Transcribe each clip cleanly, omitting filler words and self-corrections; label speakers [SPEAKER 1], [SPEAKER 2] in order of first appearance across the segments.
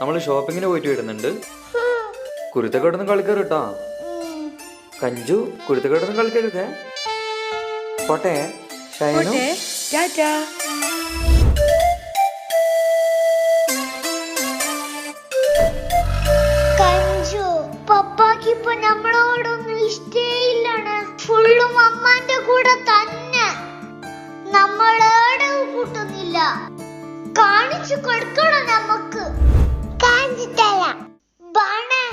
[SPEAKER 1] നമ്മൾ ഷോപ്പിങ്ങിന് പോയിട്ട് വരുന്നുണ്ട്. കുരുത്തക്കേടൊന്നും കളിക്കരുട്ടാ. കഞ്ചു കുരുത്തക്കേടൊന്നും കളിക്കരുതേ. പോട്ടെ ഷൈനു.
[SPEAKER 2] കഞ്ചു പപ്പാക്കിപ്പോ നമ്മളോടൊന്നും ഇഷ്ടേയില്ലാണ്. ഫുള്ളും അമ്മാന്റെ കൂടെ തന്നെ. നമ്മളേടെ കൂട്ടുന്നില്ല. കാണിച്ചു കൊടുക്കണം നമുക്ക്. കാണിച്ചു തരാം. ബാണേ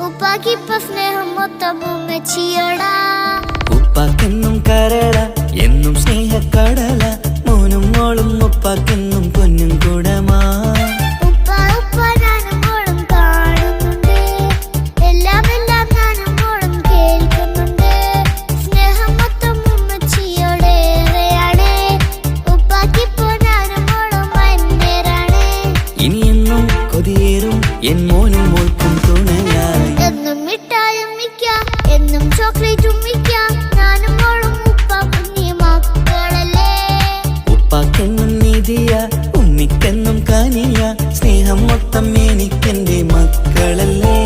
[SPEAKER 2] ഉപ്പാക്കിപ്പ സ്നേഹം മൊത്തം ഉമ്മച്ചിയോടാ.
[SPEAKER 3] ഉപ്പാക്കെന്നും കരള എന്നും സ്നേഹക്കടല. മോനും മോളും ഉപ്പാക്കെന്നും പൊന്നും കൂടമാ.
[SPEAKER 2] ഉപ്പ ഉപ്പ ഞാനും മോളും കാണുന്നുണ്ട്. എല്ലാം എല്ലാം ഞാനും മോളും കേൾക്കുന്നുണ്ട്. സ്നേഹം മൊത്തം ഉമ്മച്ചിയോടേറെയാണ്. ഉപ്പാക്കിപ്പോ ഞാനും മോളും അന്യരാണ്.
[SPEAKER 3] ഇനിയെന്നും കൊതിയേറും എൻ മോനും മോൾക്കും തുണയായി.
[SPEAKER 2] എന്നും മിഠായും മിക്കാം, എന്നും ചോക്ലേറ്റും മിക്കാം. ഞാനും മോളും ഉപ്പ കുഞ്ഞി മക്കളല്ലേ.
[SPEAKER 3] ഉപ്പാക്കെന്നും നീതിയ ഉമ്മിക്കെന്നും കനിയ. സ്നേഹം മൊത്തം എനിക്കെന്റെ മക്കളല്ലേ.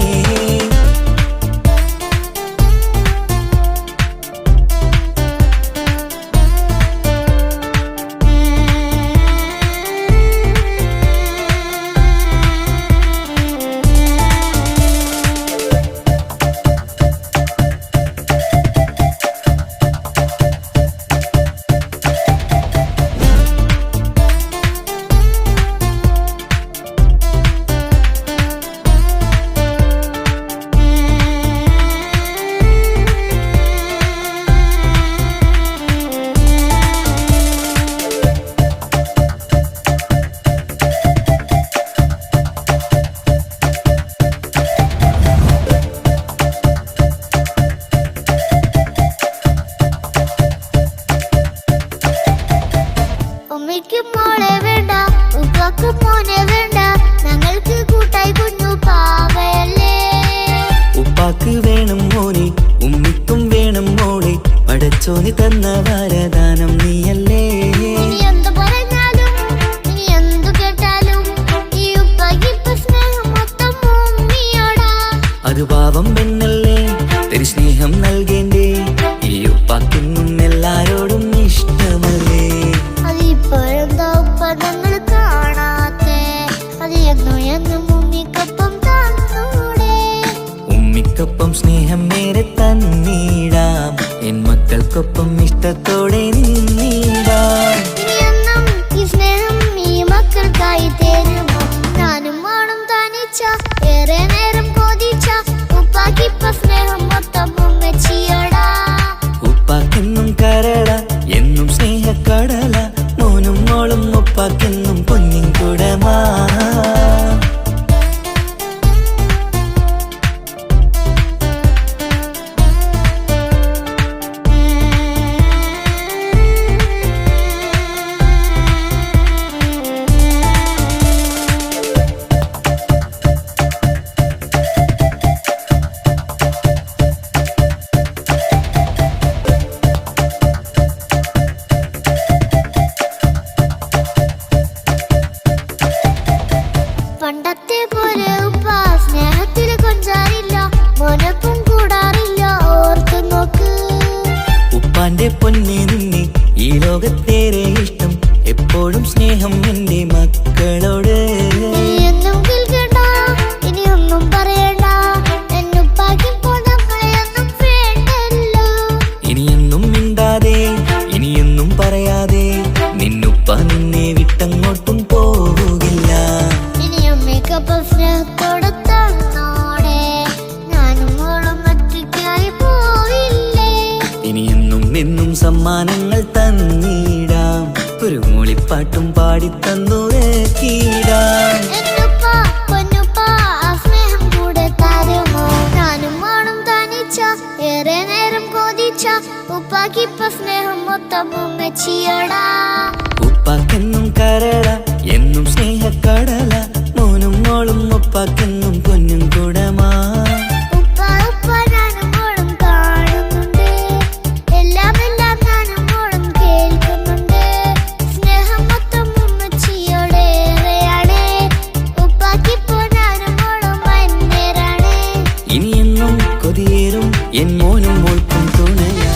[SPEAKER 2] ഉമ്മയ്ക്ക് മോളെ വേണ്ട, ഉപ്പാക്ക് മോനെ വേണ്ട. ഞങ്ങൾക്ക് കൂട്ടായി കുഞ്ഞു പാവയല്ലേ.
[SPEAKER 3] ഉപ്പാക്ക് വേണം മോനെ, ഉമ്മിക്കും വേണം മോളെ. പടച്ചോന് തന്ന വരദാനം നീയല്ലേ.
[SPEAKER 2] ഇനി എന്തു പറഞ്ഞാലും ഇനി എന്തു കേട്ടാലും ഈ ഉപ്പാക്കിപ്പ സ്നേഹം മൊത്തം ഉമ്മിയോടാ.
[SPEAKER 3] അത് പാവം പെണ്ണല്ലേ, തിരി സ്നേഹം നൽകേണ്ടേ. ഈ ഉപ്പാക്കെന്നും എല്ലാരോടും ഇഷ്ടമല്ലേ.
[SPEAKER 2] അതിപ്പോഴെന്താ ഉപ്പ ഞങ്ങൾ കാണാത്തെ. അത് എന്നും എന്നും ഉമ്മിക്കൊപ്പം തന്നൂടെ.
[SPEAKER 3] ഉമ്മിക്കൊപ്പം സ്നേഹം നേരെ തന്നീടാം. എൻ മക്കൾക്കൊപ്പം ഇഷ്ടത്തോടെ നിന്നീടാം.
[SPEAKER 2] ഇനിയെന്നും ഈ സ്നേഹം ഈ മക്കൾക്കായി തരുമോ. ഞാനും മോളും തനിച്ച ഏറെ നേരം കൊതിച്ച. ഉപ്പാക്കിപ്പ സ്നേഹം മൊത്തം ഉമ്മച്ചിയോടാ.
[SPEAKER 3] ഉപ്പാക്കെന്നും കരള എന്നും സ്നേഹക്കടല. മോനും മോളും ഉപ്പാക്കെന്നും പൊന്നിൻ കുടമാ.
[SPEAKER 2] പണ്ടത്തെ പോലെ ഉപ്പ സ്നേഹത്തിൽ കൊഞ്ചാറില്ല. മോനൊപ്പം കൂടാറില്ല. ഓർത്തു നോക്ക്.
[SPEAKER 3] ഉപ്പാന്റെ പൊന്നെ നിന്നെ ഈ ലോകത്തേറെ ഇഷ്ടം. എപ്പോഴും സ്നേഹം എന്റെ മക്കളോട്.
[SPEAKER 2] എന്നും കേൾക്കണ്ട, ഇനിയൊന്നും പറയണ്ട. എന്നുപ്പാക്കിപ്പോ നമ്മളെയൊന്നും വേണ്ടല്ലോ.
[SPEAKER 3] ഇനിയെന്നും മിണ്ടാതെ ഇനിയൊന്നും പറയാതെ. നിന്നുപ്പ നിന്നെ വിട്ടങ്ങോട്ടും പോവുകില്ല.
[SPEAKER 2] ഇനിയും മികപ്പ സ്നേഹത്തോടെ തന്നോടെ. ഞാനും മോളും ഒറ്റയ്ക്കായി പോ.
[SPEAKER 3] എന്നും സമ്മാനങ്ങൾ തന്നിടാം, ഒരു മൂളിപ്പാട്ടും പാടി തന്നുറക്കിടാം.
[SPEAKER 2] എന്നുപ്പാ പൊന്നുപ്പാ ആ സ്നേഹം കൂടെ തരുമോ? ഞാനും മോളും തനിച്ച ഏറെ നേരം കൊതിച്ച ഉപ്പാക്കിപ്പ സ്നേഹം മൊത്തം ഉമ്മച്ചിയോടാ.
[SPEAKER 3] ഉപ്പാക്കെന്നും കരള എന്നും സ്നേഹക്കടല, മോനും മോളും ഉപ്പാക്കെന്നും പൊന്നും കുടമാ.
[SPEAKER 2] ഉപ്പ ഉപ്പ ഞാനും മോളും കാണുന്നുണ്ട്, എല്ലാം എല്ലാം ഞാനും മോളും കേൾക്കുന്നുണ്ട്. സ്നേഹം മൊത്തം ഉമ്മച്ചിയോടേറെയാണ്, ഉപ്പാക്കിപ്പോ ഞാനും മോളും വന്നേരാണ്.
[SPEAKER 3] ഇനി എന്നും കൊതിയേറും എൻ മോനും മോൾക്കും തുണയാ.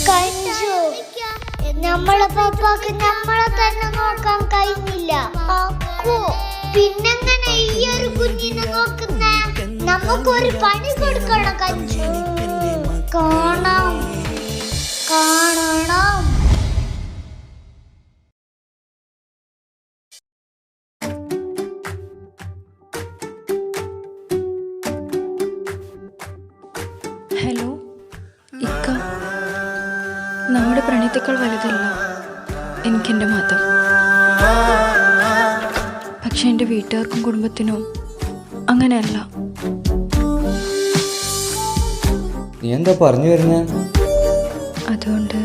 [SPEAKER 2] കഞ്ചു, നമ്മളെ പാപ്പാക്ക് നമ്മളെ തന്നെ നോക്കാൻ കഴിഞ്ഞില്ല. അക്കു, പിന്നെങ്ങനെ ഈ ഒരു കുഞ്ഞിനെ നോക്കുന്നേ? നമുക്കൊരു പണി കൊടുക്കണം കഞ്ചു. കാണാം കാണണം.
[SPEAKER 4] ഹലോ ഇക്ക, നമ്മുടെ പ്രണയത്തേക്കാൾ വലുതല്ല എനിക്കെൻ്റെ മതം. പക്ഷെ എൻ്റെ വീട്ടുകാർക്കും കുടുംബത്തിനും അങ്ങനെയല്ല.
[SPEAKER 1] നീ എന്താ പറഞ്ഞു വരുന്നേ?
[SPEAKER 4] അതുകൊണ്ട്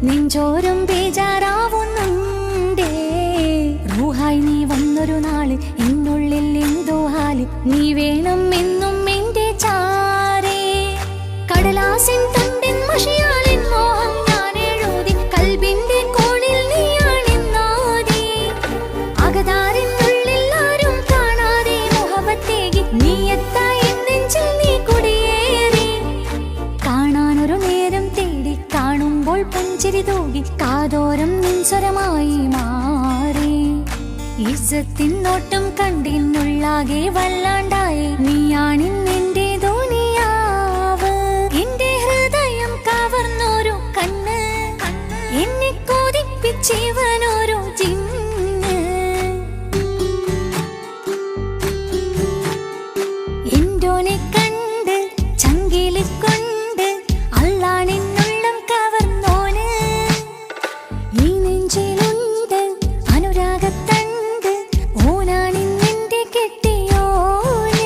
[SPEAKER 5] നെഞ്ചോരം ബേജാറാവുന്നുണ്ടേ. റൂഹായി നീ വന്നൊരു നാള് എന്നുള്ളിൽ എന്തോ ഹാല്, നീ വേണം എന്നും എന്റെ ചാരേ. കടലാസിൻ തണ്ടിൻ മഷിയാലിൻ മോഹം ഞാൻ എഴുതി, കൽബിന്റെ കോണിൽ നീയാണെന്നോതി. അകതാരിനുള്ളിൽ ആരും കാണാതെ മുഹബത്തേകി നീ എത്തായി നെഞ്ചിൽ നീ കുടിയേറി. കാണാനൊരു നേരം തേടി കാണുമ്പോൾ പുഞ്ചിരി തൂകി കാതോരം നിൻസ്വരമായി മാറി. ഇസ്സത്തിൻ നോട്ടം കണ്ടിന്നുള്ളാകെ വല്ലാണ്ടായി, നീയാണിന്നെന്റെ ദുനിയാവ്. എന്റെ ഹൃദയം കവർന്നൊരു കണ്ണ്, എന്നെ കൊതിപ്പിച്ചിവനൊരു ജിന്ന്. എന്തോനെ കണ്ട് ചങ്കിലിക്കൊണ്ട് അള്ളാണെന്നുള്ളം കവർന്നോന്. ഈ നെഞ്ചിലുണ്ട് അനുരാഗത്തണ്ട്, ഓനാണിന്നെന്റെ കെട്ടിയോന്.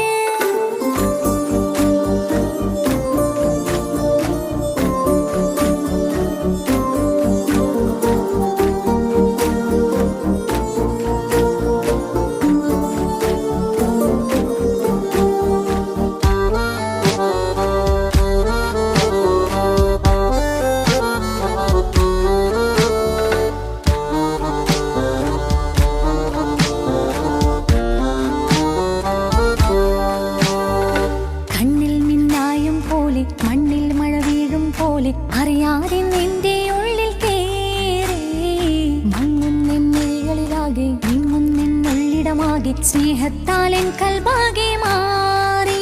[SPEAKER 5] ലോകമാകെ സ്നേഹത്താലെൻ കൽബാകെ മാറി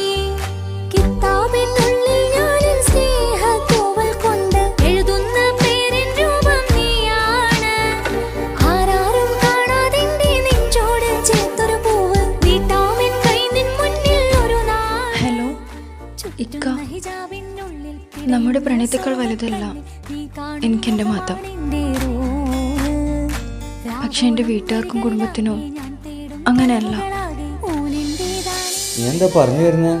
[SPEAKER 5] കിതാബിനുള്ളിൽ ഞാനിൻ സ്നേഹത്തൂവൽ കൊണ്ട് എഴുതുന്ന പേരിൻ രൂപം നീയാണ് ആരാരും കാണാതെന്റെ നെഞ്ചോട് ചേർത്തൊരു പൂവ് നീട്ടാമെൻ കൈ നിൻ മുന്നിൽ ഒരു നാൾ
[SPEAKER 4] ഹലോ ഇക്ക, നമ്മുടെ പ്രണയത്തേക്കാൾ വലുതല്ല എനിക്കെൻ്റെ മതം. പക്ഷെ എൻ്റെ വീട്ടുകാർക്കും കുടുംബത്തിനും അങ്ങനെയല്ല.
[SPEAKER 1] നീ എന്താ പറഞ്ഞു വരുന്നേ?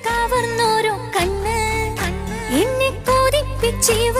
[SPEAKER 5] കവർന്നോരോ കണ്ണ് എന്നെ കൊതിപ്പിച്ചിവ